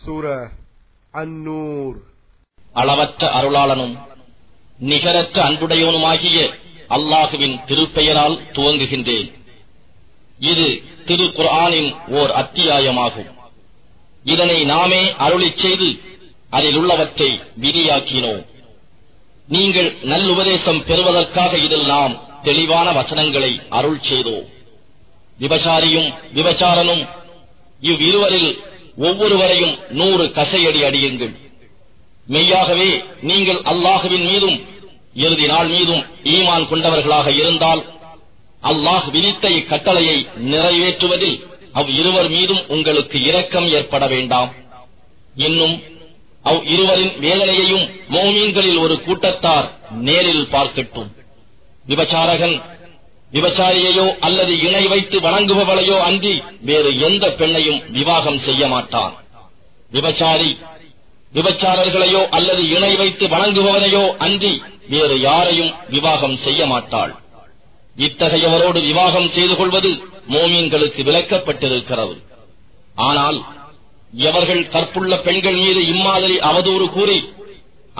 சூரா அன்-நூர். அளவற்ற அருளாளனும் நிகரற்ற அன்புடையவனுமாகிய அல்லாஹுவின் திருப்பெயரால் துவங்குகின்றேன். இது திரு குர்ஆனின் ஓர் அத்தியாயமாகும். இதனை நாமே அருளிச் செய்து அதில் உள்ளவற்றை விதியாக்கினோம். நீங்கள் நல்லுபதேசம் பெறுவதற்காக இதில் நாம் தெளிவான வசனங்களை அருள் செய்தோம். விபசாரியும் விபச்சாரனும் இவ்விருவரில் ஒவ்வொருவரையும் 100 கசையடி அடியுங்கள். மெய்யாகவே நீங்கள் அல்லாஹுவின் மீதும் இறுதி நாள் மீதும் ஈமான் கொண்டவர்களாக இருந்தால் அல்லாஹ் விதித்த இக்கட்டளையை நிறைவேற்றுவதில் அவ்விருவர் மீதும் உங்களுக்கு இரக்கம் ஏற்பட வேண்டாம். இன்னும் அவ்விருவரின் வேதனையையும் மோமீன்களில் ஒரு கூட்டத்தார் நேரில் பார்க்கட்டும். விபச்சாரகன் விபச்சாரியையோ அல்லது இணை வைத்து வணங்குபவளையோ அன்றி வேறு எந்த பெண்ணையும் விவாகம் செய்ய மாட்டான். விபச்சாரி விபச்சாரர்களையோ அல்லது இணை வைத்து வணங்குபவனையோ அன்றி வேறு யாரையும் விவாகம் செய்ய மாட்டாள். இத்தகையவரோடு விவாகம் செய்து கொள்வது மோமீன்களுக்கு விலக்கப்பட்டிருக்கிறது. ஆனால் எவர்கள் கற்புள்ள பெண்கள் மீது இம்மாதிரி அவதூறு கூறி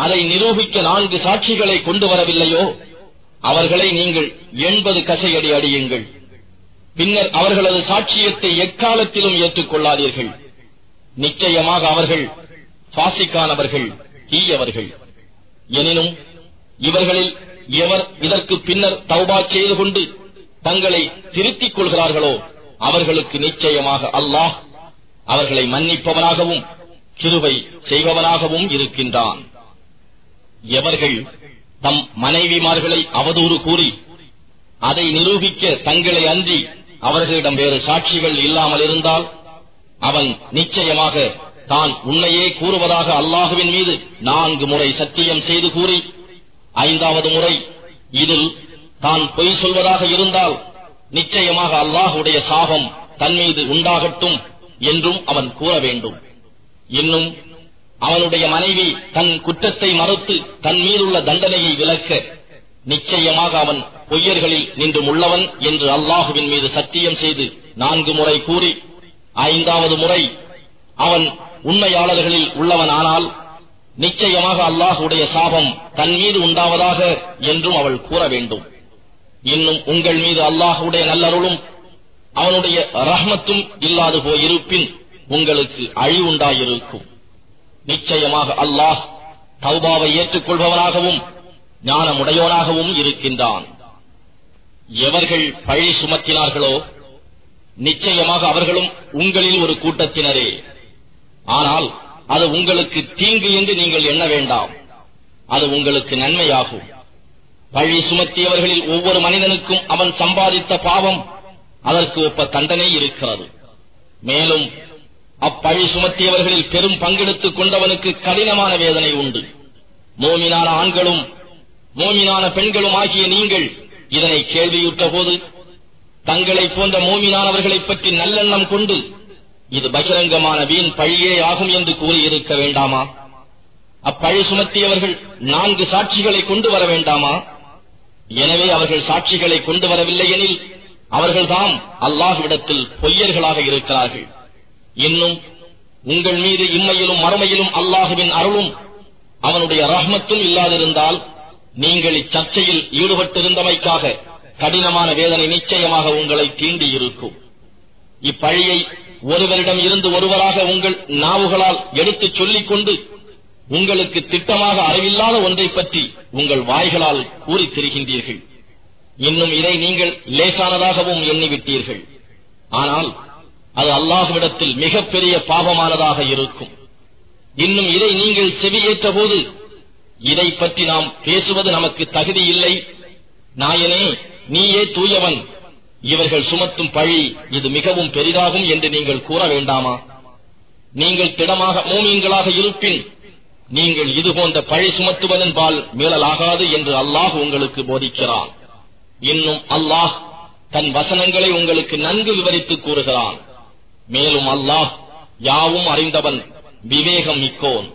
அதை நிரூபிக்க 4 சாட்சிகளை கொண்டு வரவில்லையோ அவர்களை நீங்கள் 80 கசையடி அடியுங்கள். பின்னர் அவர்களது சாட்சியத்தை எக்காலத்திலும் ஏற்றுக்கொள்ளாதீர்கள். நிச்சயமாக அவர்கள் பாசிக்கானவர்கள், தீயவர்கள். எனினும் இவர்களில் எவர் இதற்கு பின்னர் தௌபா செய்து கொண்டு தங்களை திருத்திக் கொள்கிறார்களோ அவர்களுக்கு நிச்சயமாக அல்லாஹ் அவர்களை மன்னிப்பவனாகவும் கிருபை செய்பவனாகவும் இருக்கின்றான். எவர்கள் தம் மனைவிமார்களை அவதூறு கூறி அதை நிரூபிக்க தங்களை அன்றி அவர்களிடம் வேறு சாட்சிகள் இல்லாமல் இருந்தால் அவன் நிச்சயமாக தான் உண்மையே கூறுவதாக அல்லாஹுவின் மீது 4 முறை சத்தியம் செய்து கூறி 5வது முறை இதில் தான் பொய் சொல்வதாக இருந்தால் நிச்சயமாக அல்லாஹுடைய சாபம் தன் மீது உண்டாகட்டும் என்றும் அவன் கூற வேண்டும். இன்னும் அவனுடைய மனைவி தன் குற்றத்தை மறுத்து தன் மீதுள்ள தண்டனையை விலக்க நிச்சயமாக அவன் பொய்யர்களில் நின்றும் உள்ளவன் என்று அல்லாஹுவின் மீது சத்தியம் செய்து 4 முறை கூறி 5வது முறை அவன் உண்மையாளர்களில் உள்ளவனானால் நிச்சயமாக அல்லாஹுடைய சாபம் தன் மீது உண்டாவதாக என்றும் அவள் கூற வேண்டும். இன்னும் உங்கள் மீது அல்லாஹுடைய நல்லருளும் அவனுடைய ரஹ்மத்தும் இல்லாது போயிருப்பின் உங்களுக்கு அழிவுண்டாயிருக்கும். நிச்சயமாக அல்லாஹ் தௌபாவை ஏற்றுக்கொள்பவனாகவும் ஞானமுடையோனாகவும் இருக்கின்றான். எவர்கள் பழி சுமத்தினார்களோ நிச்சயமாக அவர்களும் உங்களில் ஒரு கூட்டத்தினரே. ஆனால் அது உங்களுக்கு தீங்கு என்று நீங்கள் எண்ண வேண்டாம், அது உங்களுக்கு நன்மையாகும். பழி சுமத்தியவர்களில் ஒவ்வொரு மனிதனுக்கும் அவன் சம்பாதித்த பாவம் அதற்கு ஒப்ப தண்டனை இருக்கிறது. மேலும் அப்பழி சுமத்தியவர்களில் பெரும் பங்கெடுத்துக் கொண்டவனுக்கு கடினமான வேதனை உண்டு. மோமினான ஆண்களும் மோமினான பெண்களும் ஆகிய நீங்கள் இதனை கேள்வியுற்ற போது தங்களை போன்ற மோமினானவர்களைப் பற்றி நல்லெண்ணம் கொண்டு இது பகிரங்கமான வீண் பழியே ஆகும் என்று கூறியிருக்க வேண்டாமா? அப்பழி சுமத்தியவர்கள் 4 சாட்சிகளை கொண்டு வர வேண்டாமா? எனவே அவர்கள் சாட்சிகளை கொண்டு வரவில்லை எனில் அவர்கள்தாம் அல்லாஹ்விடத்தில் பொய்யர்களாக இருக்கிறார்கள். இன்னும் உங்கள் மீது இம்மையிலும் மறுமையிலும் அல்லாஹுவின் அருளும் அவனுடைய ரஹ்மத்தும் இல்லாதிருந்தால் நீங்கள் இச்சர்ச்சையில் ஈடுபட்டிருந்தமைக்காக கடினமான வேதனை நிச்சயமாக உங்களை தீண்டியிருக்கும். இப்பழியை ஒருவரிடம் இருந்து ஒருவராக உங்கள் நாவுகளால் எடுத்துச் சொல்லிக் கொண்டு உங்களுக்கு திட்டமாக அறிவில்லாத ஒன்றை பற்றி உங்கள் வாய்களால் கூறித் திரிகின்றீர்கள். இன்னும் இதை நீங்கள் லேசானதாகவும் எண்ணிவிட்டீர்கள். ஆனால் அது அல்லாஹ்விடத்தில் மிகப்பெரிய பாவமானதாக இருக்கும். இன்னும் இதை நீங்கள் செவியேற்ற போது இதை பற்றி நாம் பேசுவது நமக்கு தகுதி இல்லை, நாயனே நீயே தூயவன், இவர்கள் சுமத்தும் பழி இது மிகவும் பெரிதாகும் என்று நீங்கள் கூற வேண்டாமா? நீங்கள் திடமாக மூமீன்களாக இருப்பின் நீங்கள் இதுபோன்ற பழி சுமத்துவதன்பால் மீளலாகாது என்று அல்லாஹ் உங்களுக்கு போதிக்கிறான். இன்னும் அல்லாஹ் தன் வசனங்களை உங்களுக்கு நன்கு விவரித்து கூறுகிறான். மேலும் அல்லாஹ் யாவும் அறிந்தவன், விவேகம் மிக்கோன்.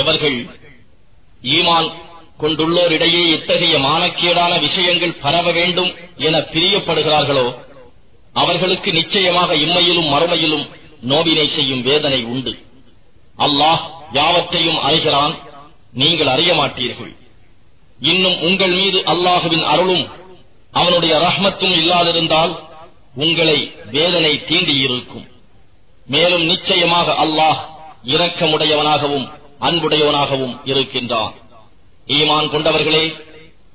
எவர்கள் ஈமான் கொண்டுள்ளோரிடையே இத்தகைய மானக்கேடான விஷயங்கள் பரவ வேண்டும் என பிரியப்படுகிறார்களோ அவர்களுக்கு நிச்சயமாக இம்மையிலும் மறுமையிலும் நோவினை செய்யும் வேதனை உண்டு. அல்லாஹ் யாவற்றையும் அறிகிறான், நீங்கள் அறிய மாட்டீர்கள். இன்னும் உங்கள் மீது அல்லாஹுவின் அருளும் அவனுடைய ரஹ்மத்தும் இல்லாதிருந்தால் உங்களை வேதனை தீண்டியிருக்கும். மேலும் நிச்சயமாக அல்லாஹ் இரக்கமுடையவனாகவும் அன்புடையவனாகவும் இருக்கின்றான். ஈமான் கொண்டவர்களே,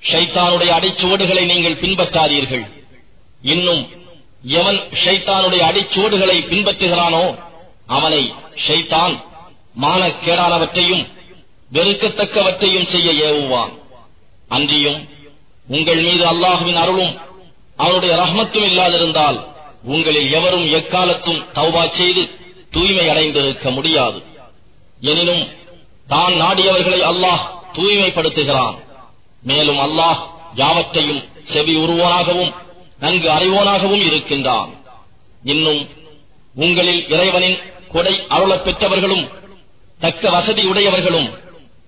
ஷைத்தானுடைய அடிச்சுவடுகளை நீங்கள் பின்பற்றாதீர்கள். இன்னும் எவன் ஷைத்தானுடைய அடிச்சுவடுகளை பின்பற்றுகிறானோ அவனை ஷைத்தான் மானக்கேடானவற்றையும் வெறுக்கத்தக்கவற்றையும் செய்ய ஏவுவான். அன்றியும் உங்கள் மீது அல்லாஹுவின் அருளும் அவனுடைய ரஹ்மத்தும் இல்லாதிருந்தால் உங்களில் எவரும் எக்காலத்தும் தௌபா செய்து தூய்மை அடைந்திருக்க முடியாது. எனினும் தான் நாடியவர்களை அல்லாஹ் தூய்மைப்படுத்துகிறான். மேலும் அல்லாஹ் யாவற்றையும் செவி உருவோனாகவும் நன்கு அறிவோனாகவும் இருக்கின்றான். இன்னும் உங்களில் இறைவனின் கொடை அருளப் பெற்றவர்களும் தக்க வசதி உடையவர்களும்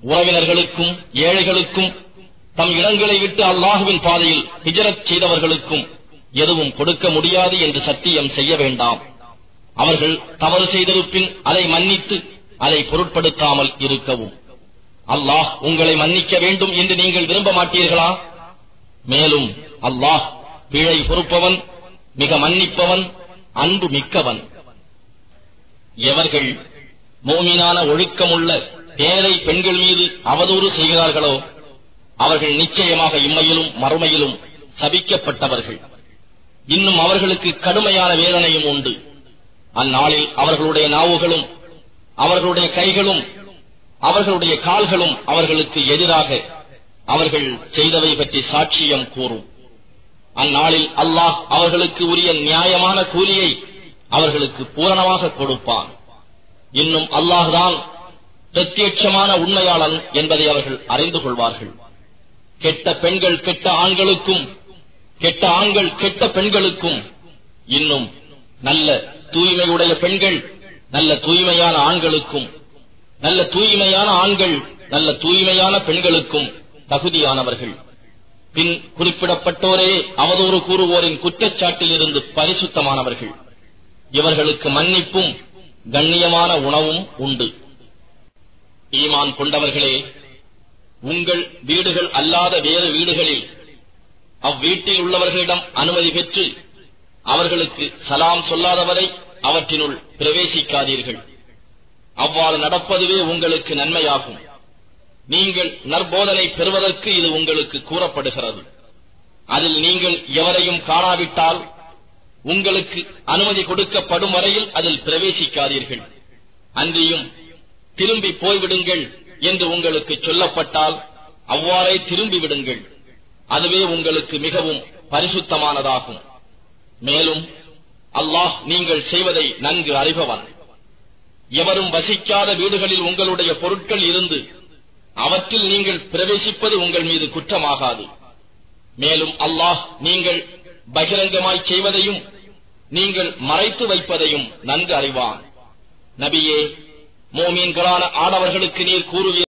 உறவினர்களுக்கும் ஏழைகளுக்கும் தம் இடங்களை விட்டு அல்லாஹுவின் பாதையில் ஹிஜ்ரத் செய்தவர்களுக்கும் எதுவும் கொடுக்க முடியாது என்று சத்தியம் செய்ய வேண்டாம். அவர்கள் தவறு செய்திருப்பின் அதை மன்னித்து அதை பொருட்படுத்தாமல் இருக்கவும். அல்லாஹ் உங்களை மன்னிக்க வேண்டும் என்று நீங்கள் விரும்ப மாட்டீர்களா? மேலும் அல்லாஹ் பிழை பொறுப்பவன், மிக மன்னிப்பவன், அன்பு மிக்கவன். எவர்கள் மோமினான ஒழுக்கமுள்ள பேரை பெண்கள் மீது அவதூறு செய்கிறார்களோ அவர்கள் நிச்சயமாக இம்மையிலும் மறுமையிலும் சபிக்கப்பட்டவர்கள். இன்னும் அவர்களுக்கு கடுமையான வேதனையும் உண்டு. அந்நாளில் அவர்களுடைய நாவுகளும் அவர்களுடைய கைகளும் அவர்களுடைய கால்களும் அவர்களுக்கு எதிராக அவர்கள் செய்தவை பற்றி சாட்சியம் கூறும். அந்நாளில் அல்லாஹ் அவர்களுக்கு உரிய நியாயமான கூலியை அவர்களுக்கு பூரணமாக கொடுப்பான். இன்னும் அல்லாஹ்தான் பிரத்யட்சமான உண்மையாளன் என்பதை அவர்கள் அறிந்து கொள்வார்கள். கெட்ட பெண்கள் கெட்ட ஆண்களுக்கும், கெட்ட ஆண்கள் கெட்ட பெண்களுக்கும், இன்னும் நல்ல தூய்மையுடைய பெண்கள் நல்ல தூய்மையான ஆண்களுக்கும், நல்ல தூய்மையான ஆண்கள் நல்ல தூய்மையான பெண்களுக்கும் தகுதியானவர்கள். பின் குறிப்பிடப்பட்டோரே அவதூறு கூறுவோரின் குற்றச்சாட்டில் இருந்து பரிசுத்தமானவர்கள். இவர்களுக்கு மன்னிப்பும் கண்ணியமான உணவும் உண்டு. ஈமான் கொண்டவர்களே, உங்கள் வீடுகள் அல்லாத வேறு வீடுகளில் அவ்வீட்டில் உள்ளவர்களிடம் அனுமதி பெற்று அவர்களுக்கு சலாம் சொல்லாதவரை அவற்றினுள் பிரவேசிக்காதீர்கள். அவ்வாறு நடப்பதுவே உங்களுக்கு நன்மையாகும். நீங்கள் நற்போதனை பெறுவதற்கு இது உங்களுக்கு கூறப்படுகிறது. அதில் நீங்கள் எவரையும் காணாவிட்டால் உங்களுக்கு அனுமதி கொடுக்கப்படும் வரையில் அதில் பிரவேசிக்காதீர்கள். அன்றியும் திரும்பி போய்விடுங்கள் என்று உங்களுக்கு சொல்லப்பட்டால் அவ்வாறே திரும்பிவிடுங்கள். அதுவே உங்களுக்கு மிகவும் பரிசுத்தமானதாகும். மேலும் அல்லாஹ் நீங்கள் செய்வதை நன்கு அறிபவன். எவரும் வசிக்காத வீடுகளில் உங்களுடைய பொருட்கள் இருந்து அவற்றில் நீங்கள் பிரவேசிப்பது உங்கள் மீது குற்றமாகாது. மேலும் அல்லாஹ் நீங்கள் பகிரங்கமாய் செய்வதையும் நீங்கள் மறைத்து வைப்பதையும் நன்கு அறிவான். நபியே, மோமீன்களான ஆடவர்களுக்கு நீர் கூறுவீர்,